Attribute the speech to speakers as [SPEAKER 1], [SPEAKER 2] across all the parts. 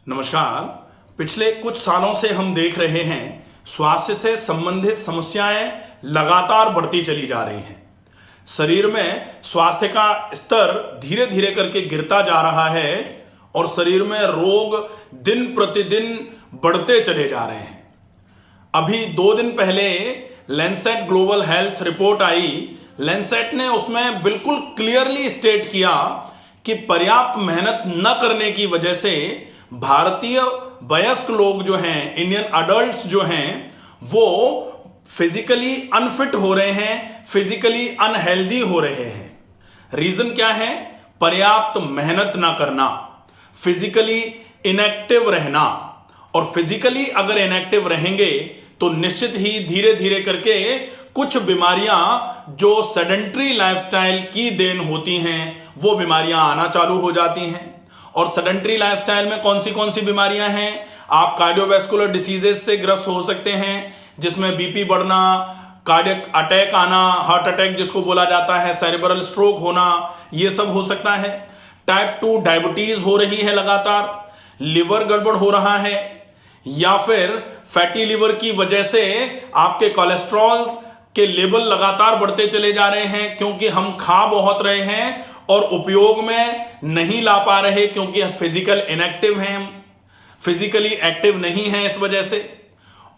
[SPEAKER 1] नमस्कार। पिछले कुछ सालों से हम देख रहे हैं स्वास्थ्य से संबंधित समस्याएं लगातार बढ़ती चली जा रही हैं। शरीर में स्वास्थ्य का स्तर धीरे धीरे करके गिरता जा रहा है और शरीर में रोग दिन प्रतिदिन बढ़ते चले जा रहे हैं। अभी 2 दिन पहले लैंसेट ग्लोबल हेल्थ रिपोर्ट आई। लैंसेट ने उसमें बिल्कुल क्लियरली स्टेट किया कि पर्याप्त मेहनत न करने की वजह से भारतीय वयस्क लोग जो हैं, इंडियन अडल्ट्स जो हैं, वो फिजिकली अनफिट हो रहे हैं, फिजिकली अनहेल्दी हो रहे हैं। रीजन क्या है? पर्याप्त मेहनत ना करना, फिजिकली इनएक्टिव रहना। और फिजिकली अगर इनएक्टिव रहेंगे तो निश्चित ही धीरे धीरे करके कुछ बीमारियां जो सेडेंट्री लाइफस्टाइल की देन होती हैं, वो बीमारियां आना चालू हो जाती हैं। और सेडेंट्री लाइफस्टाइल में कौन सी बीमारियां हैं? आप कार्डियोवैस्कुलर डिसीजेस से ग्रस्त हो सकते हैं, जिसमें बीपी बढ़ना, कार्डियक अटैक आना, हार्ट अटैक जिसको बोला जाता है, सेरेब्रल स्ट्रोक होना, ये सब हो सकता है। टाइप 2 डायबिटीज हो रही है लगातार, लिवर गड़बड़ हो रहा है, या फिर फैटी लिवर की वजह से आपके कोलेस्ट्रॉल के लेवल लगातार बढ़ते चले जा रहे हैं, क्योंकि हम खा बहुत रहे हैं और उपयोग में नहीं ला पा रहे, क्योंकि फिजिकल इनएक्टिव हैं, हम फिजिकली एक्टिव नहीं हैं इस वजह से।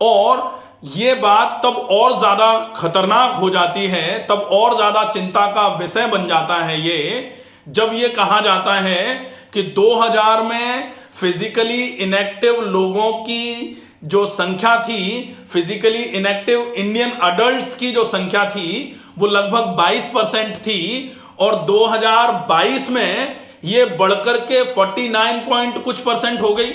[SPEAKER 1] और ये बात तब और ज्यादा खतरनाक हो जाती है, तब और ज्यादा चिंता का विषय बन जाता है ये, जब ये कहा जाता है कि 2000 में फिजिकली इनएक्टिव लोगों की जो संख्या थी, फिजिकली इनएक्टिव इंडियन अडल्ट्स की जो संख्या थी, वो लगभग 22% थी, और 2022 में ये बढ़कर के 49 पॉइंट कुछ % हो गई।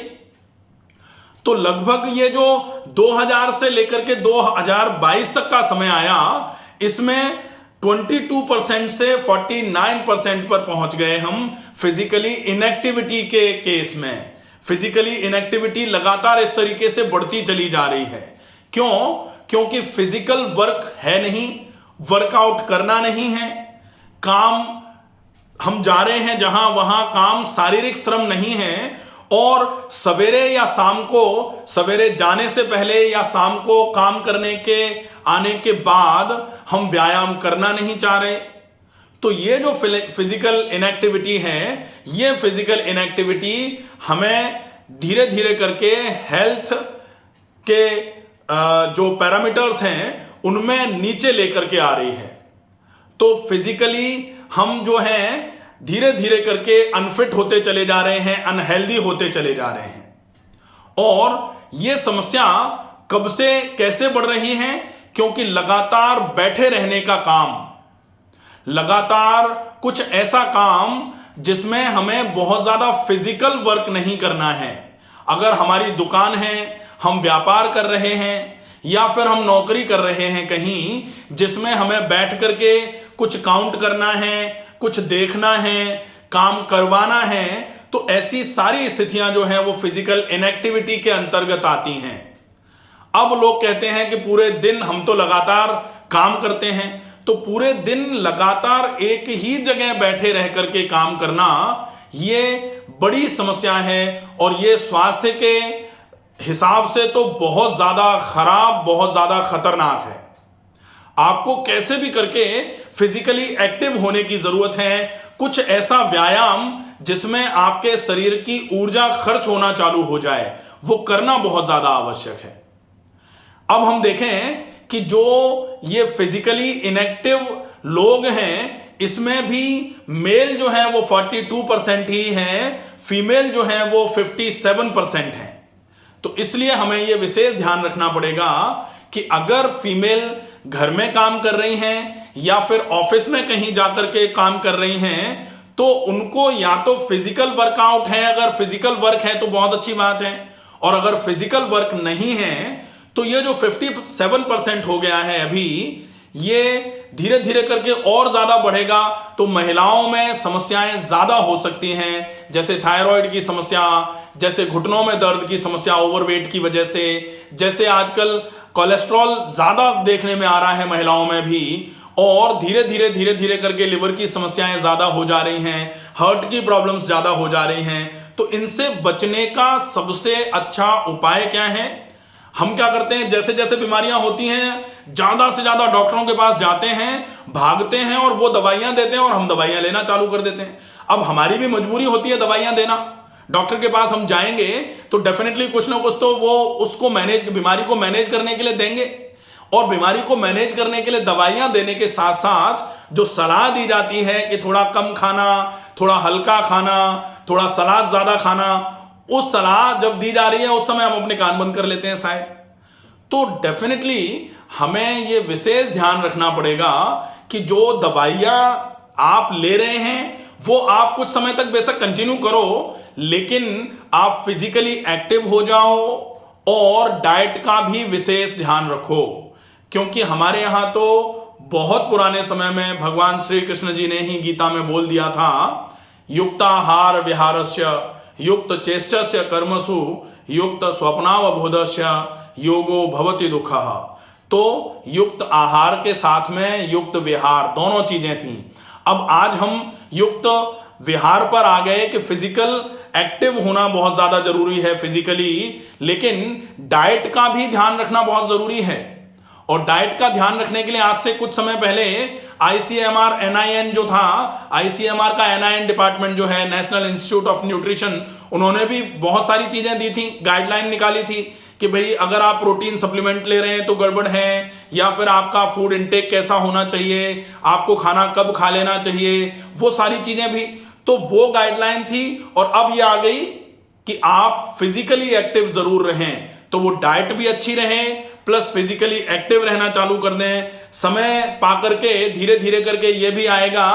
[SPEAKER 1] तो लगभग ये जो 2000 से लेकर के 2022 तक का समय आया, इसमें 22% से 49% पर पहुंच गए हम फिजिकली इनएक्टिविटी के केस में। फिजिकली इनएक्टिविटी लगातार इस तरीके से बढ़ती चली जा रही है। क्यों? क्योंकि फिजिकल वर्क है नहीं, वर्कआउट करना नहीं है, काम हम जा रहे हैं जहां वहां काम शारीरिक श्रम नहीं है, और सवेरे या शाम को, सवेरे जाने से पहले या शाम को काम करने के आने के बाद हम व्यायाम करना नहीं चाह रहे। तो ये जो फिजिकल इनएक्टिविटी है, ये फिजिकल इनएक्टिविटी हमें धीरे धीरे करके हेल्थ के जो पैरामीटर्स हैं उनमें नीचे लेकर के आ रही है। तो फिजिकली हम जो हैं धीरे धीरे करके अनफिट होते चले जा रहे हैं, अनहेल्दी होते चले जा रहे हैं। और ये समस्या कब से कैसे बढ़ रही है? क्योंकि लगातार बैठे रहने का काम, लगातार कुछ ऐसा काम जिसमें हमें बहुत ज्यादा फिजिकल वर्क नहीं करना है। अगर हमारी दुकान है, हम व्यापार कर रहे हैं, या फिर हम नौकरी कर रहे हैं कहीं जिसमें हमें बैठ करके कुछ काउंट करना है, कुछ देखना है, काम करवाना है, तो ऐसी सारी स्थितियां जो हैं वो फिजिकल इनएक्टिविटी के अंतर्गत आती हैं। अब लोग कहते हैं कि पूरे दिन हम तो लगातार काम करते हैं, तो पूरे दिन लगातार एक ही जगह बैठे रह करके काम करना, ये बड़ी समस्या है, और ये स्वास्थ्य के हिसाब से तो बहुत ज्यादा खराब, बहुत ज्यादा खतरनाक है। आपको कैसे भी करके फिजिकली एक्टिव होने की जरूरत है। कुछ ऐसा व्यायाम जिसमें आपके शरीर की ऊर्जा खर्च होना चालू हो जाए, वो करना बहुत ज्यादा आवश्यक है। अब हम देखें कि जो ये फिजिकली इनएक्टिव लोग हैं, इसमें भी मेल जो है वो 42% ही हैं, फीमेल जो है वो 57% हैं। तो इसलिए हमें ये विशेष ध्यान रखना पड़ेगा कि अगर फीमेल घर में काम कर रही हैं या फिर ऑफिस में कहीं जाकर के काम कर रही हैं, तो उनको या तो फिजिकल वर्कआउट है, अगर फिजिकल वर्क है तो बहुत अच्छी बात है, और अगर फिजिकल वर्क नहीं है तो ये जो 57% हो गया है अभी, ये धीरे धीरे करके और ज्यादा बढ़ेगा। तो महिलाओं में समस्याएं ज्यादा हो सकती हैं, जैसे थायराइड की समस्या, जैसे घुटनों में दर्द की समस्या ओवरवेट की वजह से, जैसे आजकल कोलेस्ट्रॉल ज्यादा देखने में आ रहा है महिलाओं में भी, और धीरे धीरे करके लिवर की समस्याएं ज्यादा हो जा रही हैं, हार्ट की प्रॉब्लम्स ज्यादा हो जा रही हैं। तो इनसे बचने का सबसे अच्छा उपाय क्या है? हम क्या करते हैं, जैसे जैसे बीमारियां होती हैं ज्यादा से ज्यादा डॉक्टरों के पास जाते हैं, भागते हैं और वो दवाइयां देते हैं और हम दवाइयां लेना चालू कर देते हैं। अब हमारी भी मजबूरी होती है दवाइयां देना। डॉक्टर के पास हम जाएंगे तो डेफिनेटली कुछ ना कुछ तो वो उसको बीमारी को मैनेज करने के लिए देंगे, और बीमारी को मैनेज करने के लिए दवाइयां देने के साथ साथ जो सलाह दी जाती है कि थोड़ा कम खाना, थोड़ा हल्का खाना, थोड़ा सलाद ज्यादा खाना, उस सलाह जब दी जा रही है उस समय हम अपने कान बंद कर लेते हैं शायद। तो डेफिनेटली हमें यह विशेष ध्यान रखना पड़ेगा कि जो दवाइयां आप ले रहे हैं वो आप कुछ समय तक बेशक कंटिन्यू करो, लेकिन आप फिजिकली एक्टिव हो जाओ और डाइट का भी विशेष ध्यान रखो। क्योंकि हमारे यहां तो बहुत पुराने समय में भगवान श्री कृष्ण जी ने ही गीता में बोल दिया था, युक्ताहार विहारस्य युक्त चेष्टस्य कर्मसु युक्त स्वप्नावबोधस्य योगो भवति दुःखः। तो युक्त आहार के साथ में युक्त विहार दोनों चीजें थी। अब आज हम युक्त विहार पर आ गए कि फिजिकल एक्टिव होना बहुत ज्यादा जरूरी है फिजिकली, लेकिन डाइट का भी ध्यान रखना बहुत जरूरी है। और डाइट का ध्यान रखने के लिए आज से कुछ समय पहले ICMR NIN जो था, ICMR का NIN डिपार्टमेंट जो है, नेशनल इंस्टीट्यूट ऑफ न्यूट्रिशन, उन्होंने भी बहुत सारी चीजें दी थी, गाइडलाइन निकाली थी कि भाई अगर आप प्रोटीन सप्लीमेंट ले रहे हैं तो गड़बड़ है, या फिर आपका फूड इंटेक कैसा होना चाहिए, आपको खाना कब खा लेना चाहिए, वो सारी चीजें भी। तो वो गाइडलाइन थी। और अब ये आ गई कि आप फिजिकली एक्टिव जरूर रहें, तो वो डाइट भी अच्छी रहे प्लस फिजिकली एक्टिव रहना चालू कर दें। समय पा करके धीरे धीरे करके ये भी आएगा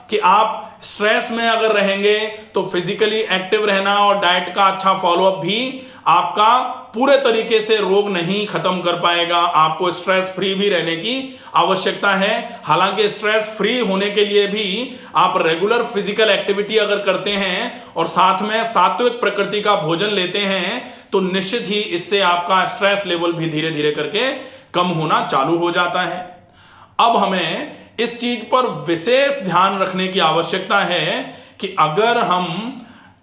[SPEAKER 1] कि आप स्ट्रेस में अगर रहेंगे तो फिजिकली एक्टिव रहना और डाइट का अच्छा फॉलोअप भी आपका पूरे तरीके से रोग नहीं खत्म कर पाएगा। आपको स्ट्रेस फ्री भी रहने की आवश्यकता है। हालांकि स्ट्रेस फ्री होने के लिए भी आप रेगुलर फिजिकल एक्टिविटी अगर करते हैं और साथ में सात्विक प्रकृति का भोजन लेते हैं तो निश्चित ही इससे आपका स्ट्रेस लेवल भी धीरे धीरे करके कम होना चालू हो जाता है। अब हमें इस चीज पर विशेष ध्यान रखने की आवश्यकता है कि अगर हम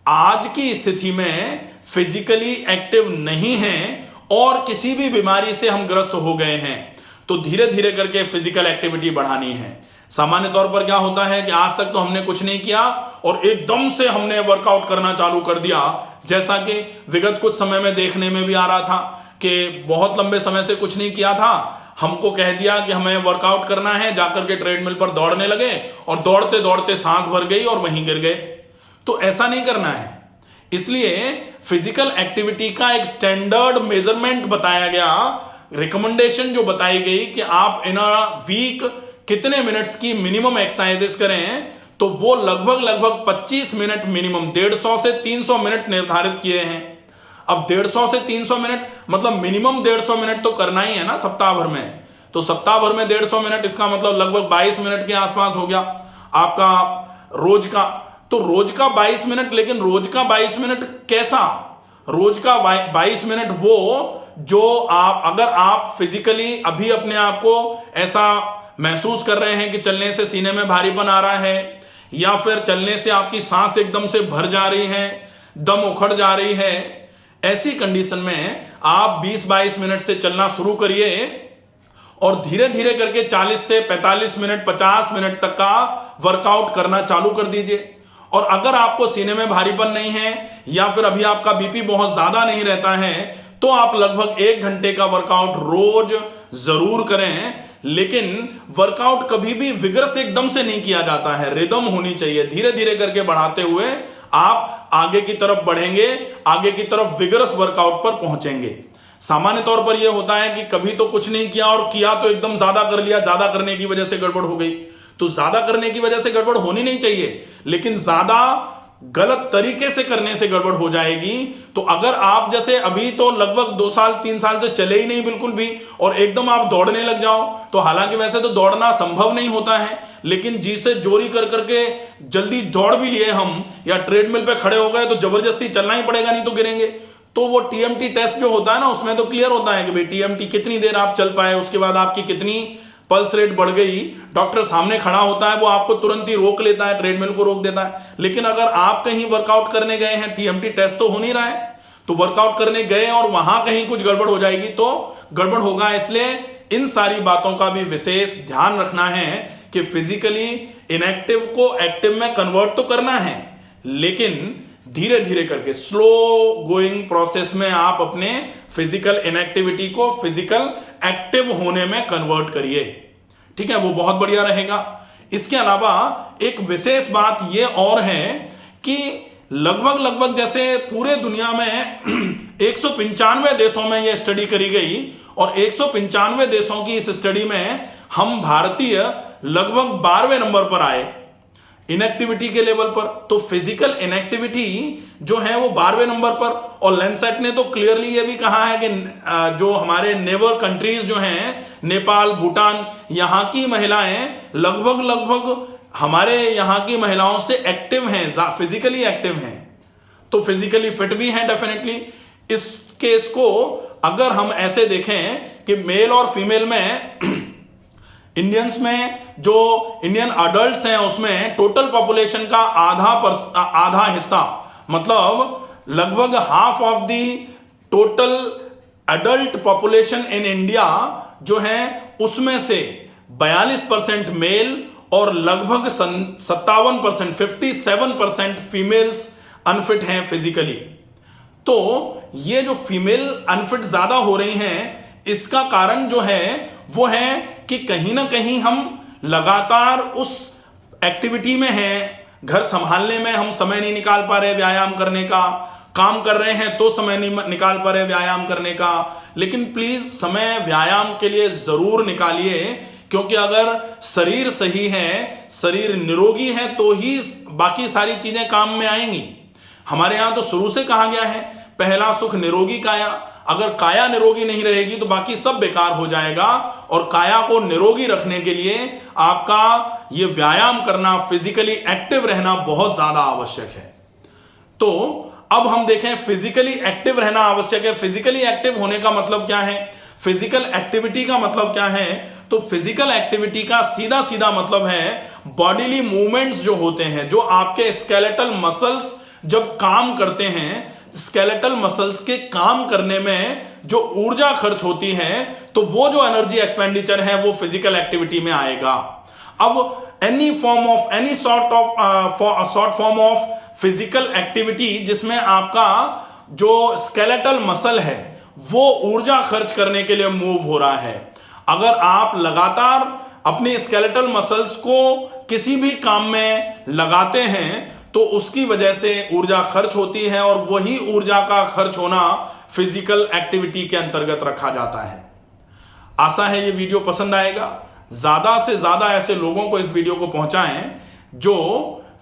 [SPEAKER 1] आज की स्थिति में फिजिकली एक्टिव नहीं हैं और किसी भी बीमारी से हम ग्रस्त हो गए हैं तो धीरे धीरे करके फिजिकल एक्टिविटी बढ़ानी है। सामान्य तौर पर क्या होता है कि आज तक तो हमने कुछ नहीं किया और एकदम से हमने वर्कआउट करना चालू कर दिया, जैसा कि विगत कुछ समय में देखने में भी आ रहा था कि बहुत लंबे समय से कुछ नहीं किया था, हमको कह दिया कि हमें वर्कआउट करना है, जाकर के ट्रेडमिल पर दौड़ने लगे और दौड़ते दौड़ते सांस भर गई और वहीं गिर गए। तो ऐसा नहीं करना है। इसलिए फिजिकल एक्टिविटी का एक स्टैंडर्ड मेजरमेंट बताया गया, रिकमेंडेशन जो बताई गई कि आप इन अ वीक कितने मिनट्स की मिनिमम एक्सरसाइजेस करें, तो वो लगभग 25 मिनट मिनिमम 150 से 300 मिनट निर्धारित किए हैं। अब 150 से 300 मिनट मतलब मिनिमम 150 मिनट तो करना ही है ना सप्ताह भर में। तो सप्ताह भर में 150 मिनट, इसका मतलब लगभग 22 मिनट के आसपास हो गया आपका रोज का। तो रोज का 22 मिनट, लेकिन रोज का 22 मिनट कैसा? रोज का 22 मिनट वो जो अगर आप फिजिकली अभी अपने आप को ऐसा महसूस कर रहे हैं कि चलने से सीने में भारीपन आ रहा है, या फिर चलने से आपकी सांस एकदम से भर जा रही है, दम उखड़ जा रही है, ऐसी कंडीशन में आप 20-22 मिनट से चलना शुरू करिए और धीरे धीरे करके 40 से 45 मिनट 50 मिनट तक का वर्कआउट करना चालू कर दीजिए। और अगर आपको सीने में भारीपन नहीं है या फिर अभी आपका बीपी बहुत ज्यादा नहीं रहता है तो आप लगभग 1 घंटे का वर्कआउट रोज जरूर करें। लेकिन वर्कआउट कभी भी विगर से एकदम से नहीं किया जाता है, रिदम होनी चाहिए। धीरे धीरे करके बढ़ाते हुए आप आगे की तरफ बढ़ेंगे, आगे की तरफ विगरस वर्कआउट पर पहुंचेंगे। सामान्य तौर पर यह होता है कि कभी तो कुछ नहीं किया और किया तो एकदम ज्यादा कर लिया, ज्यादा करने की वजह से गड़बड़ हो गई। तो ज्यादा करने की वजह से गड़बड़ होनी नहीं चाहिए, लेकिन ज्यादा गलत तरीके से करने से गड़बड़ हो जाएगी। तो अगर आप जैसे अभी तो लगभग 2 साल 3 साल से चले ही नहीं बिल्कुल भी और एकदम आप दौड़ने लग जाओ, तो हालांकि वैसे तो दौड़ना संभव नहीं होता है, लेकिन जी से जोरी कर करके जल्दी दौड़ भी लिए हम या ट्रेडमिल पे खड़े हो गए तो जबरदस्ती चलना ही पड़ेगा, नहीं तो गिरेंगे। तो वो TMT टेस्ट जो होता है ना, उसमें तो क्लियर होता है कि भाई TMT कितनी देर आप चल पाए, उसके बाद आपकी कितनी पल्स रेट बढ़ गई, डॉक्टर सामने खड़ा होता है, वो आपको तुरंत ही रोक लेता है, ट्रेडमिल को रोक देता है। लेकिन अगर आप कहीं वर्कआउट करने गए हैं, टीएमटी टेस्ट तो हो नहीं रहा है, तो वर्कआउट करने गए और वहां कहीं कुछ गड़बड़ हो जाएगी तो गड़बड़ होगा। इसलिए इन सारी बातों का भी विशेष ध्यान रखना है कि फिजिकली इनएक्टिव को एक्टिव में कन्वर्ट तो करना है, लेकिन धीरे धीरे करके स्लो गोइंग प्रोसेस में आप अपने फिजिकल इनएक्टिविटी को फिजिकल एक्टिव होने में कन्वर्ट करिए। ठीक है, वो बहुत बढ़िया रहेगा। इसके अलावा एक विशेष बात यह और है कि लगभग जैसे पूरे दुनिया में 195 देशों में यह स्टडी करी गई और 195 देशों की इस स्टडी में हम भारतीय लगभग 12वें नंबर पर आए इनएक्टिविटी के लेवल पर। तो फिजिकल इनएक्टिविटी जो है वो 12वें नंबर पर। और लैंडसेट ने तो क्लियरली ये भी कहा है कि जो हमारे नेबर कंट्रीज जो हैं, नेपाल, भूटान, यहां की महिलाएं लगभग हमारे यहां की महिलाओं से एक्टिव हैं, फिजिकली एक्टिव हैं, तो फिजिकली फिट भी हैं डेफिनेटली। इस केस को अगर हम ऐसे देखें कि मेल और फीमेल में इंडियंस में जो इंडियन अडल्ट्स हैं उसमें टोटल पॉपुलेशन का आधा हिस्सा, मतलब लगभग half of the total adult population in India जो है उसमें से 42% मेल और लगभग 57% 57% फीमेल्स अनफिट हैं फिजिकली। तो ये जो फीमेल अनफिट ज्यादा हो रही हैं, इसका कारण जो है वो है कि कहीं ना कहीं हम लगातार उस एक्टिविटी में हैं, घर संभालने में हम समय नहीं निकाल पा रहे व्यायाम करने का, काम कर रहे हैं तो समय नहीं निकाल पा रहे व्यायाम करने का। लेकिन प्लीज समय व्यायाम के लिए जरूर निकालिए, क्योंकि अगर शरीर सही है, शरीर निरोगी है, तो ही बाकी सारी चीजें काम में आएंगी। हमारे यहां तो शुरू से कहा गया है पहला सुख निरोगी काया। अगर काया निरोगी नहीं रहेगी तो बाकी सब बेकार हो जाएगा। और काया को निरोगी रखने के लिए आपका ये व्यायाम करना, फिजिकली एक्टिव रहना बहुत ज्यादा आवश्यक है। तो अब हम देखें फिजिकली एक्टिव रहना आवश्यक है। फिजिकली एक्टिव होने का मतलब क्या है, फिजिकल एक्टिविटी का मतलब क्या है? तो फिजिकल एक्टिविटी का सीधा सीधा मतलब है बॉडीली मूवमेंट्स जो होते हैं, जो आपके स्केलेटल मसल्स जब काम करते हैं, स्केलेटल मसल्स के काम करने में जो ऊर्जा खर्च होती है, तो वो जो एनर्जी एक्सपेंडिचर है वो फिजिकल एक्टिविटी में आएगा। अब any short form of physical activity जिसमें आपका जो स्केलेटल मसल है वो ऊर्जा खर्च करने के लिए मूव हो रहा है। अगर आप लगातार अपने स्केलेटल मसल्स को किसी भी काम में लगाते हैं तो उसकी वजह से ऊर्जा खर्च होती है, और वही ऊर्जा का खर्च होना फिजिकल एक्टिविटी के अंतर्गत रखा जाता है। आशा है ये वीडियो पसंद आएगा। ज्यादा से ज्यादा ऐसे लोगों को इस वीडियो को पहुंचाएं जो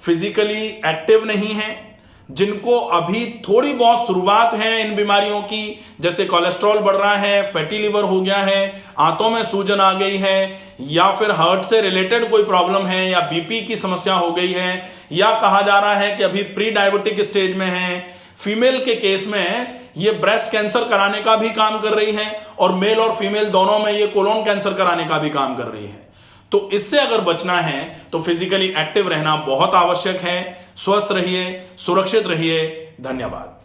[SPEAKER 1] फिजिकली एक्टिव नहीं हैं, जिनको अभी थोड़ी बहुत शुरुआत है इन बीमारियों की, जैसे कोलेस्ट्रॉल बढ़ रहा है, फैटी लिवर हो गया है, आंतों में सूजन आ गई है, या फिर हार्ट से रिलेटेड कोई प्रॉब्लम है, या बीपी की समस्या हो गई है, या कहा जा रहा है कि अभी प्री डायबिटिक स्टेज में है। फीमेल के केस में ये ब्रेस्ट कैंसर कराने का भी काम कर रही है, और मेल और फीमेल दोनों में ये कोलोन कैंसर कराने का भी काम कर रही है। तो इससे अगर बचना है तो फिजिकली एक्टिव रहना बहुत आवश्यक है। स्वस्थ रहिए, सुरक्षित रहिए। धन्यवाद।